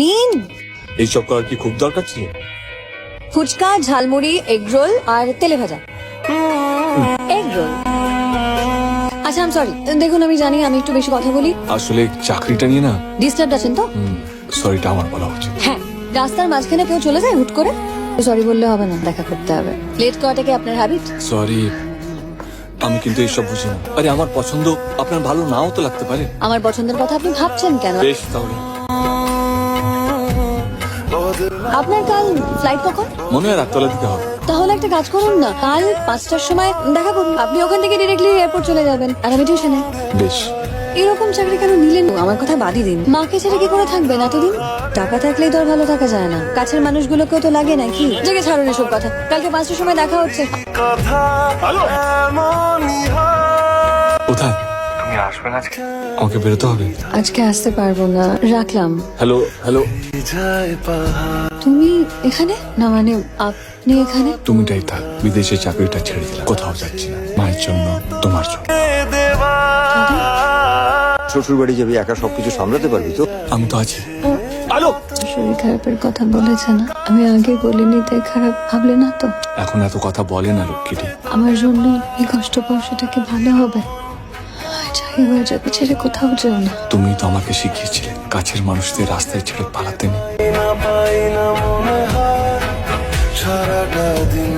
নিন। এইসব করার কি খুব দরকার ছিল? ফুচকা, ঝালমুড়ি, এগ রোল আর তেলে ভাজা। Egg roll. আচ্ছা, আম সরি। দেখুন, আমি জানি আমি একটু বেশি কথা বলি। আসলে চাকরিটা নিয়ে না ডিস্টার্ব আছেন তো? সরিটা আমার বলা উচিত। হ্যাঁ, রাস্তার মাঝখানে কেউ চলে যায় হুট করে, সরি বললে হবে না, দেখা করতে হবে। লেট করাটা কি আপনার হ্যাবিট? সরি, আমি কিন্তু এইসব বুঝি না। আরে আমার পছন্দ আপনার ভালো নাও তো লাগতে পারে। আমার পছন্দের কথা আপনি ভাবছেন কেন? বেশ, তাহলে আপনার কাল ফ্লাইট কখন? মনে হয় রাততলা দিতে হবে। তাহলে একটা কাজ করুন না, কাল 5টার সময় দেখা করুন। আপনি ওখান থেকে ডিরেক্টলি এয়ারপোর্ট চলে যাবেন আর আমি টিউশনে। বেশ। এরকম চাকরি কেন নিলেন? আমার কথা বাদই দিন। মাকে ছেড়ে কি করে থাকবেন এতদিন? টাকা থাকলেই তো আর ভালো থাকা যায় না। কাছের মানুষগুলোকেও তো লাগে নাকি? জেগে ছাড়ুন এসব কথা। কালকে 5টার সময় দেখা হচ্ছে। কোথায়? তুমি আসবে না আজকে? আমাকে বেরোতে হবে। আজকে আসতে পারবো না, রাখলাম। Hello hello. তুমি এখানে না, মানে আপনি এখানে? তুমিটাই থাক। বিদেশে চাকরিটা ছেড়ে দিলাম, কোথাও যাচ্ছি না। মায়ের জন্য, তোমার জন্য। শ্বশুর বাড়ি যাবি, একা সবকিছু সামলাতে পারবি তো? আমি তো আছি। হ্যালো। শরীর খারাপের কথা বলেছে না? আমি আগে বলিনি তাই খারাপ ভাবলে না তো? এখন এত কথা বলে না লক্ষ্মীটি। আমার জন্য এই কষ্ট পাও, সেটা কি ভালো হবে? এবার যাবে, ছেড়ে কোথাও যেও না। তুমি তো আমাকে শিখিয়েছিলে কাছের মানুষদের রাস্তায় ছেড়ে পালাতে নেই। সারাটা দিন